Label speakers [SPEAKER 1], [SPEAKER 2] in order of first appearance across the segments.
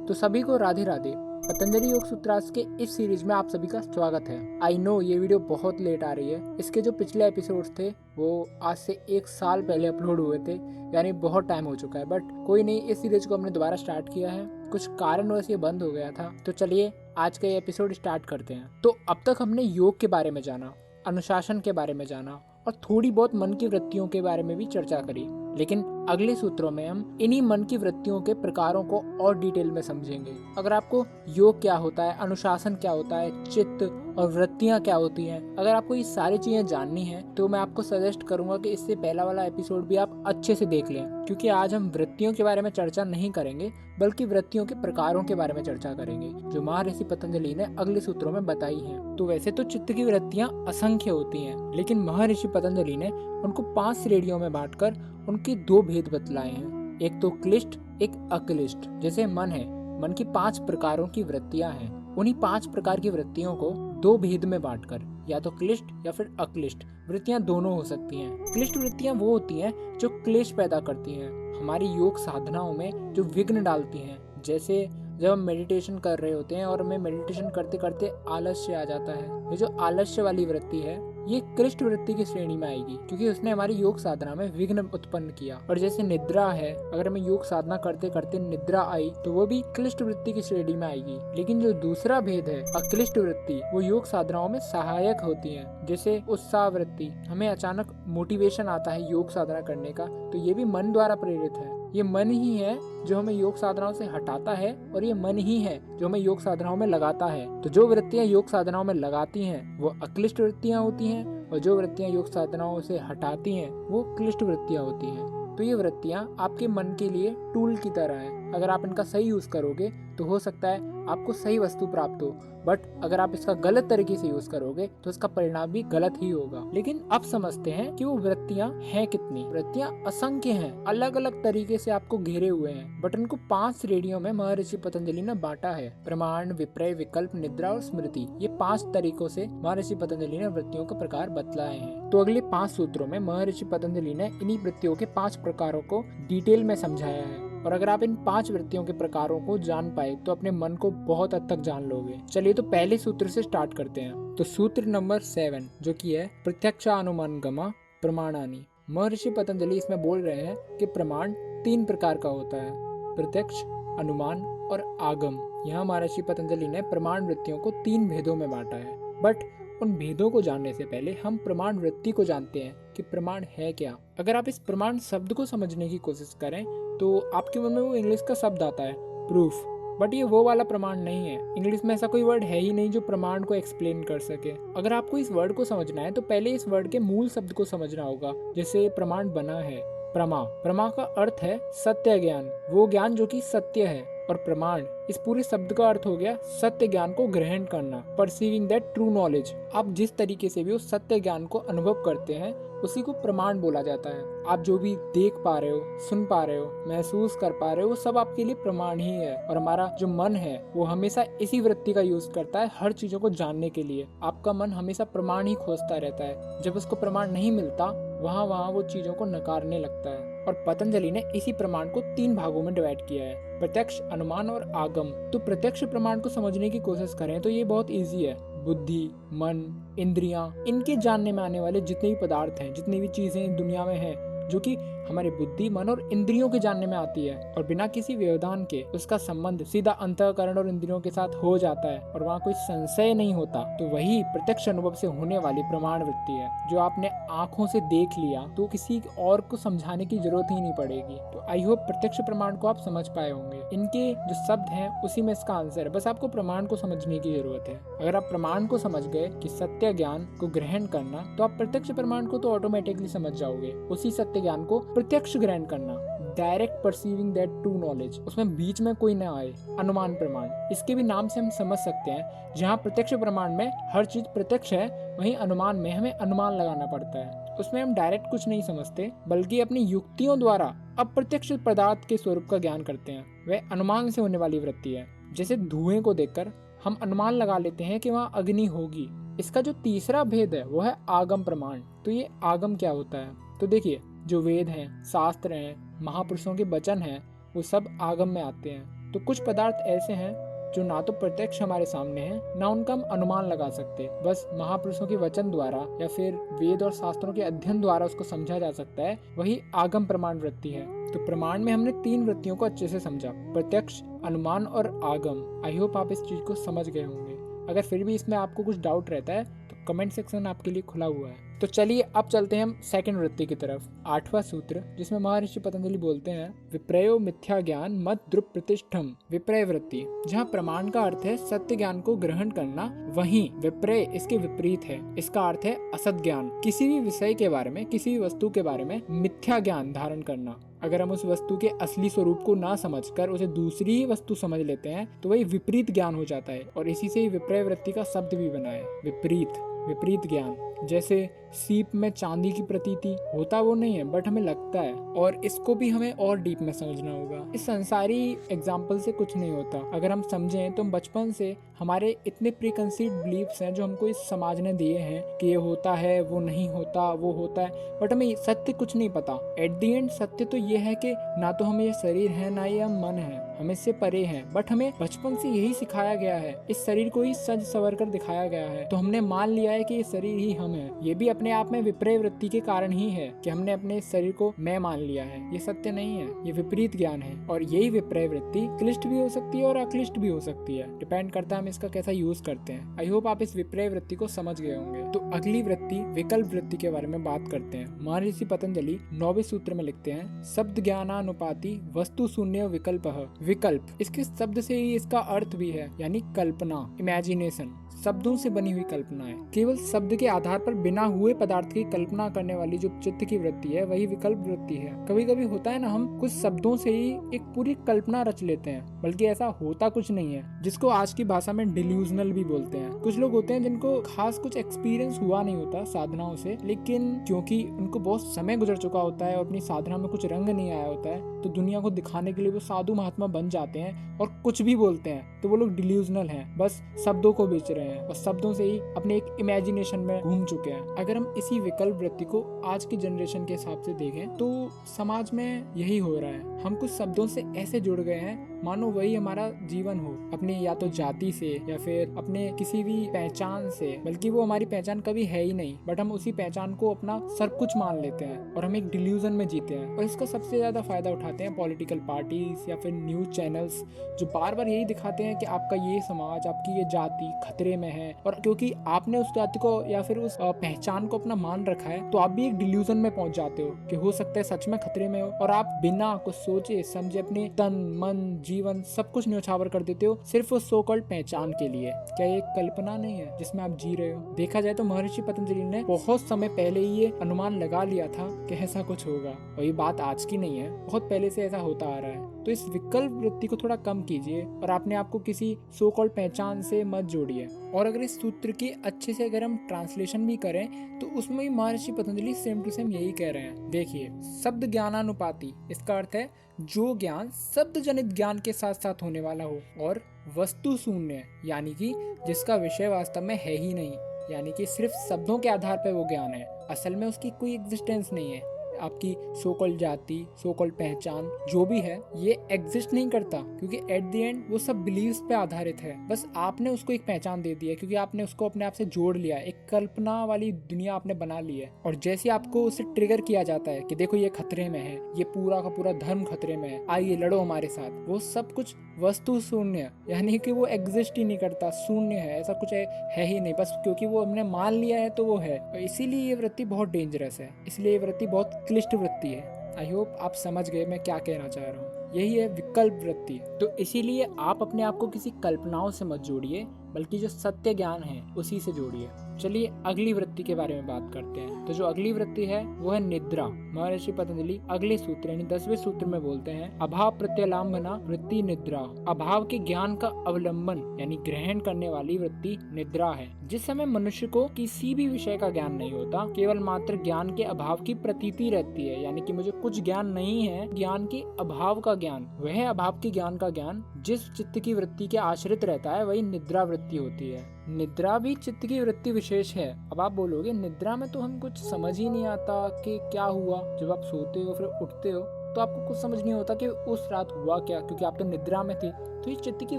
[SPEAKER 1] तो सभी को राधे राधे। पतंजलि योग सूत्रास के इस सीरीज में आप सभी का स्वागत है। आई नो ये वीडियो बहुत लेट आ रही है। इसके जो पिछले एपिसोड्स थे वो आज से 1 साल पहले अपलोड हुए थे, यानी बहुत टाइम हो चुका है। बट कोई नहीं, इस सीरीज को हमने दोबारा स्टार्ट किया है। कुछ कारणवश ये बंद हो गया था। तो चलिए आज का ये एपिसोड स्टार्ट करते हैं। तो अब तक हमने योग के बारे में जाना, अनुशासन के बारे में जाना और थोड़ी बहुत मन की वृत्तियों के बारे में भी चर्चा करी। लेकिन अगले सूत्रों में हम इन्हीं मन की वृत्तियों के प्रकारों को और डिटेल में समझेंगे। अगर आपको योग क्या होता है, अनुशासन क्या होता है, चित्त और वृत्तियां क्या होती हैं, अगर आपको ये सारी चीजें जाननी है तो मैं आपको सजेस्ट करूंगा कि इससे पहला वाला एपिसोड भी आप अच्छे से देख लें, क्योंकि आज हम वृत्तियों के बारे में चर्चा नहीं करेंगे बल्कि वृत्तियों के प्रकारों के बारे में चर्चा करेंगे जो महर्षि पतंजलि ने अगले सूत्रों में बताई हैं। तो वैसे तो चित्त की वृत्तियां असंख्य होती हैं, लेकिन महर्षि पतंजलि ने उनको 5 श्रेणियों में बांटकर उनके 2 भेद बतलाए हैं। एक तो क्लिष्ट, एक अक्लिष्ट। जैसे मन है, मन की 5 प्रकारों की वृत्तियां हैं। उन्हीं 5 प्रकार की वृत्तियों को 2 भेद में बांटकर, या तो क्लिष्ट या फिर अक्लिष्ट वृत्तियां दोनों हो सकती हैं। क्लिष्ट वृत्तियां वो होती हैं जो क्लेश पैदा करती हैं, हमारी योग साधनाओं में जो विघ्न डालती हैं। जैसे जब हम मेडिटेशन कर रहे होते हैं और हमें मेडिटेशन करते करते आलस्य आ जाता है, ये जो आलस्य वाली वृत्ति है ये क्लिष्ट वृत्ति की श्रेणी में आएगी, क्योंकि उसने हमारी योग साधना में विघ्न उत्पन्न किया। और जैसे निद्रा है, अगर हमें योग साधना करते करते निद्रा आई तो वो भी क्लिष्ट वृत्ति की श्रेणी में आएगी। लेकिन जो दूसरा भेद है अक्लिष्ट वृत्ति, वो योग साधनाओं में सहायक होती है। जैसे उत्साह वृत्ति, हमें अचानक मोटिवेशन आता है योग साधना करने का, तो ये भी मन द्वारा प्रेरित है। ये मन ही है जो हमें योग साधनाओं से हटाता है और ये मन ही है जो हमें योग साधनाओं में लगाता है। तो जो वृत्तियां योग साधनाओं में लगाती हैं वो अक्लिष्ट वृत्तियां होती हैं, और जो वृत्तियां योग साधनाओं से हटाती हैं वो क्लिष्ट वृत्तियां होती हैं। तो ये वृत्तियां आपके मन के लिए टूल की तरह हैं। अगर आप इनका सही यूज करोगे तो हो सकता है आपको सही वस्तु प्राप्त हो, बट अगर आप इसका गलत तरीके से यूज करोगे तो इसका परिणाम भी गलत ही होगा। लेकिन अब समझते हैं कि वो वृत्तियां हैं कितनी। वृत्तियां असंख्य हैं, अलग अलग तरीके से आपको घेरे हुए हैं, बट उनको 5 श्रेणियों में महर्षि पतंजलि ने बांटा है। प्रमाण, विपर्य, विकल्प, निद्रा और स्मृति। ये 5 तरीकों से महर्षि पतंजलि ने वृत्तियों का प्रकार बतलाए हैं। तो अगले 5 सूत्रों में महर्षि पतंजलि ने इन्हीं वृत्तियों के 5 प्रकारों को डिटेल में समझाया है। और अगर आप इन 5 वृत्तियों के प्रकारों को जान पाए तो अपने मन को बहुत हद तक जान लोगे। चलिए तो पहले सूत्र से स्टार्ट करते हैं। तो सूत्र नंबर 7 जो कि है प्रत्यक्षानुमानगमा प्रमाणानि। महर्षि पतंजलि इसमें बोल रहे हैं कि प्रमाण 3 प्रकार का होता है, प्रत्यक्ष, अनुमान और आगम। यहाँ महर्षि पतंजलि ने प्रमाण वृत्तियों को 3 भेदों में बांटा है। बट उन भेदों को जानने से पहले हम प्रमाण वृत्ति को जानते हैं कि प्रमाण है क्या। अगर आप इस प्रमाण शब्द को समझने की कोशिश करें तो आपके मन में वो इंग्लिश का शब्द आता है प्रूफ, बट ये वो वाला प्रमाण नहीं है। इंग्लिश में ऐसा कोई वर्ड है ही नहीं जो प्रमाण को एक्सप्लेन कर सके। अगर आपको इस वर्ड को समझना है तो पहले इस वर्ड के मूल शब्द को समझना होगा। जैसे प्रमाण बना है प्रमा, प्रमा का अर्थ है सत्य ज्ञान, वो ज्ञान जो कि सत्य है। और प्रमाण, इस पूरे शब्द का अर्थ हो गया सत्य ज्ञान को ग्रहण करना, परसीविंग दैट ट्रू नॉलेज। आप जिस तरीके से भी उस सत्य ज्ञान को अनुभव करते हैं उसी को प्रमाण बोला जाता है। आप जो भी देख पा रहे हो, सुन पा रहे हो, महसूस कर पा रहे हो, वो सब आपके लिए प्रमाण ही है। और हमारा जो मन है वो हमेशा इसी वृत्ति का यूज करता है हर चीजों को जानने के लिए। आपका मन हमेशा प्रमाण ही खोजता रहता है। जब उसको प्रमाण नहीं मिलता वहाँ वो चीजों को नकारने लगता है। और पतंजलि ने इसी प्रमाण को 3 भागों में डिवाइड किया है, प्रत्यक्ष, अनुमान और आगम। तो प्रत्यक्ष प्रमाण को समझने की कोशिश करें तो ये बहुत इजी है। बुद्धि, मन, इंद्रियां, इनके जानने में आने वाले जितने भी पदार्थ हैं, जितनी भी चीजें दुनिया में हैं जो कि हमारे बुद्धि, मन और इंद्रियों के जानने में आती है और बिना किसी व्यवधान के उसका संबंध सीधा अंतःकरण और इंद्रियों के साथ हो जाता है और वहाँ कोई संशय नहीं होता, तो वही प्रत्यक्ष अनुभव से होने वाली प्रमाण वृत्ति है। जो आपने आंखों से देख लिया तो किसी और को समझाने की जरूरत ही नहीं पड़ेगी। तो आई होप प्रत्यक्ष प्रमाण को आप समझ पाए होंगे। इनके जो शब्द हैं उसी में इसका आंसर है, बस आपको प्रमाण को समझने की जरूरत है। अगर आप प्रमाण को समझ गए कि सत्य ज्ञान को ग्रहण करना, तो आप प्रत्यक्ष प्रमाण को तो ऑटोमेटिकली समझ जाओगे। उसी सत्य ज्ञान को प्रत्यक्ष ग्रहण करना, direct perceiving that true knowledge, उसमें बीच में कोई ना आए। अनुमान प्रमाण, इसके भी नाम से हम समझ सकते हैं, जहाँ प्रत्यक्ष प्रमाण में हर चीज प्रत्यक्ष है, वहीं अनुमान में हमें अनुमान लगाना पड़ता है। उसमें हम डायरेक्ट कुछ नहीं समझते बल्कि अपनी युक्तियों द्वारा अप्रत्यक्ष पदार्थ के स्वरूप का ज्ञान करते हैं। वह अनुमान से होने वाली वृत्ति है। जैसे धुएं को देखकर हम अनुमान लगा लेते हैं कि वहाँ अग्नि होगी। इसका जो तीसरा भेद है वो है आगम प्रमाण। तो ये आगम क्या होता है? तो देखिए, जो वेद हैं, शास्त्र हैं, महापुरुषों के वचन हैं, वो सब आगम में आते हैं। तो कुछ पदार्थ ऐसे हैं जो ना तो प्रत्यक्ष हमारे सामने हैं, ना उनका हम अनुमान लगा सकते। बस महापुरुषों के वचन द्वारा या फिर वेद और शास्त्रों के अध्ययन द्वारा उसको समझा जा सकता है। वही आगम प्रमाण वृत्ति है। तो प्रमाण में हमने 3 वृत्तियों को अच्छे से समझा, प्रत्यक्ष, अनुमान और आगम। आई होप आप इस चीज को समझ गए होंगे। अगर फिर भी इसमें आपको कुछ डाउट रहता है तो कमेंट सेक्शन आपके लिए खुला हुआ है। तो चलिए अब चलते हैं हम सेकंड वृत्ति की तरफ। 8वां सूत्र, जिसमें महर्षि पतंजलि बोलते हैं, विप्रयो मिथ्या ज्ञान मत द्रुप प्रतिष्ठम। विप्रय वृत्ति, जहाँ प्रमाण का अर्थ है सत्य ज्ञान को ग्रहण करना, वहीं विप्रय इसके विपरीत है। इसका अर्थ है असत ज्ञान, किसी भी विषय के बारे में, किसी भी वस्तु के बारे में मिथ्या ज्ञान धारण करना। अगर हम उस वस्तु के असली स्वरूप को ना समझकर उसे दूसरी ही वस्तु समझ लेते हैं तो वही विपरीत ज्ञान हो जाता है। और इसी से ही विप्रय वृत्ति का शब्द भी बना है, विपरीत ज्ञान। जैसे सीप में चांदी की प्रतीति, होता वो नहीं है बट हमें लगता है। और इसको भी हमें और डीप में समझना होगा। इस संसारी एग्जाम्पल से कुछ नहीं होता। अगर हम समझें तो बचपन से हमारे इतने प्रीकंसीव्ड बिलीफ्स हैं जो हमको इस समाज ने दिए हैं कि ये होता है, वो नहीं होता, वो होता है, बट हमें सत्य कुछ नहीं पता। एट दी एंड सत्य तो ये है कि ना तो हमें ये शरीर है, ना ये हम मन है, हम इससे परे हैं। बट हमें बचपन से यही सिखाया गया है, इस शरीर को ही सज सवर कर दिखाया गया है, तो हमने मान लिया है कि ये शरीर ही हम है। ये भी अपने आप में विप्रय वृत्ति के कारण ही है कि हमने अपने शरीर को मैं मान लिया है। ये सत्य नहीं है, ये विपरीत ज्ञान है। और यही विप्रय वृत्ति क्लिष्ट भी हो सकती है और अक्लिष्ट भी हो सकती है, डिपेंड करता है हम इसका कैसा यूज करते हैं। आई होप आप इस विप्रय वृत्ति को समझ गए होंगे। तो अगली वृत्ति विकल्प वृत्ति के बारे में बात करते हैं। महर्षि पतंजलि 9वें सूत्र में लिखते हैं, शब्द ज्ञानानुपाति वस्तु शून्य विकल्प। विकल्प, इसके शब्द से ही इसका अर्थ भी है, यानी कल्पना, इमेजिनेशन, शब्दों से बनी हुई कल्पना है। केवल शब्द के आधार पर बिना हुए पदार्थ की कल्पना करने वाली जो चित्त की वृत्ति है वही विकल्प वृत्ति है। कभी कभी होता है ना, हम कुछ शब्दों से ही एक पूरी कल्पना रच लेते हैं, बल्कि ऐसा होता कुछ नहीं है, जिसको आज की भाषा में डिल्यूजनल भी बोलते हैं। कुछ लोग होते हैं जिनको खास कुछ एक्सपीरियंस हुआ नहीं होता साधनाओं से, लेकिन क्योंकि उनको बहुत समय गुजर चुका होता है और अपनी साधना में कुछ रंग नहीं आया होता है, तो दुनिया को दिखाने के लिए वो साधु महात्मा बन जाते हैं और कुछ भी बोलते हैं। तो वो लोग डिल्यूजनल हैं, बस शब्दों को बेच रहे हैं और शब्दों से ही अपने एक इमेजिनेशन में घूम चुके हैं। अगर हम इसी विकल्प वृत्ति को आज की जनरेशन के हिसाब से देखें तो समाज में यही हो रहा है। हम कुछ शब्दों से ऐसे जुड़ गए हैं मानो वही हमारा जीवन हो, अपनी या तो जाति से या फिर अपने किसी भी पहचान से, बल्कि वो हमारी पहचान कभी है ही नहीं, बट हम उसी पहचान को अपना सब कुछ मान लेते हैं और हम एक डिल्यूजन में जीते हैं। और इसका सबसे ज्यादा फायदा उठाते हैं पॉलिटिकल पार्टीज या फिर न्यूज चैनल्स, जो बार बार यही दिखाते हैं कि आपका ये समाज, आपकी ये जाति खतरे में है। और क्योंकि आपने उस जाति को या फिर उस पहचान को अपना मान रखा है, तो आप भी एक डिल्यूजन में पहुंच जाते हो कि हो सकता है सच में खतरे में हो, और आप बिना कुछ सोचे समझे अपने तन मन जीवन सब कुछ न्यौछावर कर देते हो सिर्फ उस सो कॉल्ड पहचान के लिए। क्या ये कल्पना नहीं है जिसमें आप जी रहे हो? देखा जाए तो महर्षि पतंजलि ने बहुत समय पहले ही ये अनुमान लगा लिया था कि ऐसा कुछ होगा, और ये बात आज की नहीं है, बहुत पहले से ऐसा होता आ रहा है। तो इस विकल्प वृत्ति को थोड़ा कम कीजिए और अपने आप को किसी सो कॉल्ड पहचान से मत जोड़िए। और अगर इस सूत्र की अच्छे से अगर हम ट्रांसलेशन भी करें तो उसमें ही महर्षि पतंजलि सेम टू सेम यही कह रहे हैं। देखिए, शब्द ज्ञानानुपाति, इसका अर्थ है जो ज्ञान शब्द जनित ज्ञान के साथ साथ होने वाला हो, और वस्तु शून्य, यानी कि जिसका विषय वास्तव में है ही नहीं, यानी कि सिर्फ शब्दों के आधार पर वो ज्ञान है, असल में उसकी कोई एग्जिस्टेंस नहीं है। आपकी सो कॉल्ड जाति, सो कॉल्ड पहचान जो भी है, ये एग्जिस्ट नहीं करता, क्योंकि एट द एंड वो सब बिलीव्स पे आधारित है। बस आपने उसको एक पहचान दे दी है, क्योंकि आपने उसको अपने आप से जोड़ लिया, एक कल्पना वाली दुनिया आपने बना ली है। और जैसे आपको उसे ट्रिगर किया जाता है कि देखो ये खतरे में है, ये पूरा का पूरा धर्म खतरे में है, आइए लड़ो हमारे साथ, वो सब कुछ वस्तु शून्य, यानी कि वो एग्जिस्ट ही नहीं करता, शून्य है, ऐसा कुछ है ही नहीं, बस क्योंकि वो हमने मान लिया है तो वो है। और इसीलिए ये वृत्ति बहुत डेंजरस है, इसलिए ये वृत्ति बहुत क्लिष्ट वृत्ति है। आई होप आप समझ गए मैं क्या कहना चाह रहा हूँ। यही है विकल्प वृत्ति। तो इसीलिए आप अपने आप को किसी कल्पनाओं से मत जोड़िए, बल्कि जो सत्य ज्ञान है उसी से जोड़िए। चलिए अगली वृत्ति के बारे में बात करते हैं। तो जो अगली वृत्ति है वो है निद्रा। महर्षि पतंजलि अगले सूत्र यानी 10वें सूत्र में बोलते हैं, अभाव प्रत्यलांबना वृत्ति निद्रा। अभाव के ज्ञान का अवलंबन यानी ग्रहण करने वाली वृत्ति निद्रा है। जिस समय मनुष्य को किसी भी विषय का ज्ञान नहीं होता, केवल मात्र ज्ञान के अभाव की प्रतीति रहती है, यानी कि मुझे कुछ ज्ञान नहीं है, ज्ञान के अभाव का ज्ञान, वह अभाव के ज्ञान का ज्ञान जिस चित्त की वृत्ति के आश्रित रहता है वही निद्रा वृत्ति होती है। निद्रा भी चित्त की वृत्ति विशेष है। अब आप बोलोगे निद्रा में तो हम कुछ समझ ही नहीं आता कि क्या हुआ। जब आप सोते हो फिर उठते हो तो आपको कुछ समझ नहीं होता कि उस रात हुआ क्या, क्योंकि आप तो निद्रा में थे। तो ये चित्त की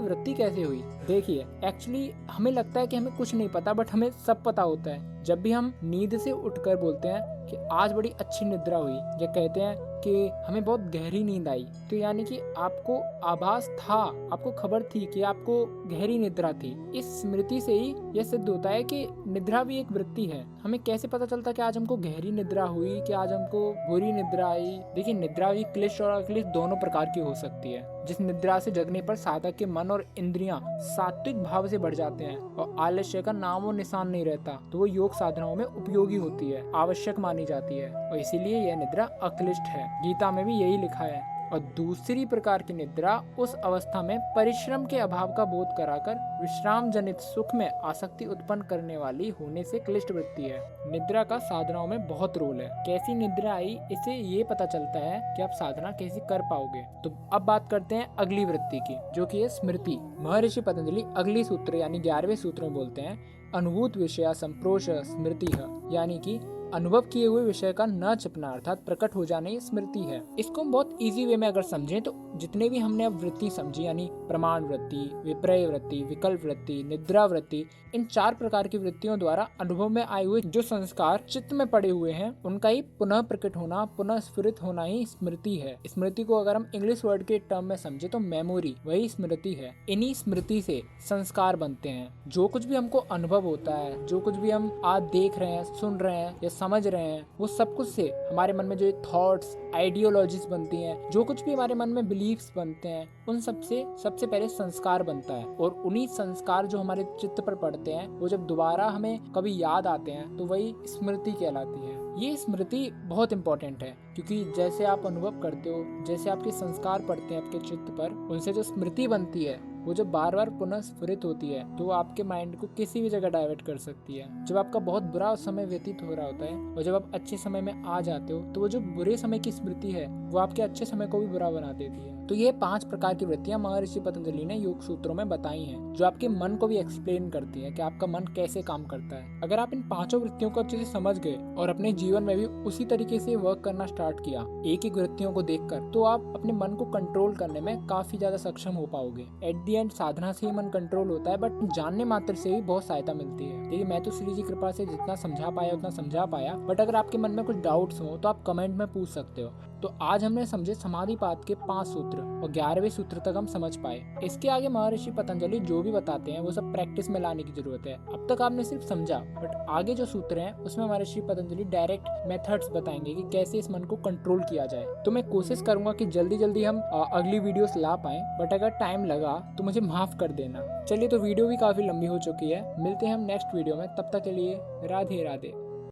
[SPEAKER 1] वृत्ति कैसे हुई? देखिए, एक्चुअली हमें लगता है कि हमें कुछ नहीं पता, बट हमें सब पता होता है। जब भी हम नींद से उठकर बोलते हैं कि आज बड़ी अच्छी निद्रा हुई, या कहते हैं कि हमें बहुत गहरी नींद आई, तो यानी कि आपको आभास था, आपको खबर थी कि आपको गहरी निद्रा थी। इस स्मृति से ही यह सिद्ध होता है कि निद्रा भी एक वृत्ति है। हमें कैसे पता चलता कि आज हमको गहरी निद्रा हुई, कि आज हमको बुरी निद्रा आई? देखिए, निद्रा भी क्लिष्ट और अक्लिष्ट दोनों प्रकार की हो सकती है। जिस निद्रा से जगने पर साधक के मन और इंद्रियां सात्विक भाव से बढ़ जाते हैं और आलस्य का नामो निशान नहीं रहता, तो वो योग साधनाओं में उपयोगी होती है, आवश्यक मानी जाती है, और इसीलिए यह निद्रा अक्लिष्ट है। गीता में भी यही लिखा है। और दूसरी प्रकार की निद्रा उस अवस्था में परिश्रम के अभाव का बोध कराकर विश्राम जनित सुख में आसक्ति उत्पन्न करने वाली होने से क्लिष्ट वृत्ति है। निद्रा का साधनाओं में बहुत रोल है। कैसी निद्रा आई, इससे ये पता चलता है कि आप साधना कैसे कर पाओगे। तो अब बात करते हैं अगली वृत्ति की, जो कि है स्मृति। महर्षि पतंजलि अगली सूत्र यानी 11वें सूत्र में बोलते हैं, अनुभूत विषय संप्रोष स्मृति है, यानी कि अनुभव किए हुए विषय का न छिपना अर्थात प्रकट हो जाना ही स्मृति है। इसको हम बहुत इजी वे में अगर समझें तो जितने भी हमने अब वृत्ति समझी, यानी प्रमाण वृत्ति, विपर्य वृत्ति, विकल्प वृत्ति, निद्रा वृत्ति, इन 4 प्रकार की वृत्तियों द्वारा अनुभव में आए हुए जो संस्कार चित्त में पड़े हुए हैं, उनका ही पुनः प्रकट होना, पुनः स्फुरित होना ही स्मृति है। स्मृति को अगर हम इंग्लिश वर्ड के टर्म में समझे तो मेमोरी वही स्मृति है। इन्हीं स्मृति से संस्कार बनते हैं। जो कुछ भी हमको अनुभव होता है, जो कुछ भी हम आज देख रहे हैं, सुन रहे हैं या समझ रहे हैं, वो सब कुछ से हमारे मन में जो थॉट्स, आइडियोलॉजीज बनती हैं, जो कुछ भी हमारे मन में बिलीफ्स बनते हैं, उन सब से सबसे पहले संस्कार बनता है। और उन्हीं संस्कार जो हमारे चित्त पर पड़ते हैं, वो जब दोबारा हमें कभी याद आते हैं तो वही स्मृति कहलाती है। ये स्मृति बहुत इंपॉर्टेंट है, क्योंकि जैसे आप अनुभव करते हो, जैसे आपके संस्कार पड़ते हैं आपके चित्त पर, उनसे जो स्मृति बनती है वो जब बार बार पुनः स्फुरित होती है तो आपके माइंड को किसी भी जगह डाइवर्ट कर सकती है। जब आपका बहुत बुरा समय व्यतीत हो रहा होता है और जब आप अच्छे समय में आ जाते हो, तो वो जो बुरे समय की स्मृति है वो आपके अच्छे समय को भी बुरा बना देती है। तो ये 5 प्रकार की वृत्तियां महर्षि पतंजलि ने योग सूत्रों में बताई हैं, जो आपके मन को भी एक्सप्लेन करती है कि आपका मन कैसे काम करता है। अगर आप इन 5 वृत्तियों को अच्छे से समझ गए और अपने जीवन में भी उसी तरीके से वर्क करना स्टार्ट किया, एक ही वृत्तियों को देखकर, तो आप अपने मन को कंट्रोल करने में काफी ज्यादा सक्षम हो पाओगे। एट दी एंड साधना से ही मन कंट्रोल होता है, बट जानने मात्र से भी बहुत सहायता मिलती है। देखिए, मैं तो श्री जी कृपा से जितना समझा पाया उतना समझा पाया, बट अगर आपके मन में कुछ डाउट्स हो तो आप कमेंट में पूछ सकते हो। तो आज हमने समझे समाधिपात के 5 सूत्र और 11वें सूत्र तक हम समझ पाए। इसके आगे महर्षि पतंजलि जो भी बताते हैं वो सब प्रैक्टिस में लाने की जरूरत है। अब तक आपने सिर्फ समझा, बट आगे जो सूत्र हैं उसमें महर्षि पतंजलि डायरेक्ट मेथड्स बताएंगे कि कैसे इस मन को कंट्रोल किया जाए। तो मैं कोशिश करूंगा कि जल्दी जल्दी हम अगली वीडियोस ला पाएं, बट अगर टाइम लगा तो मुझे माफ कर देना। चलिए, तो वीडियो भी काफी लंबी हो चुकी है। मिलते हैं हम नेक्स्ट वीडियो में, तब तक के लिए राधे राधे।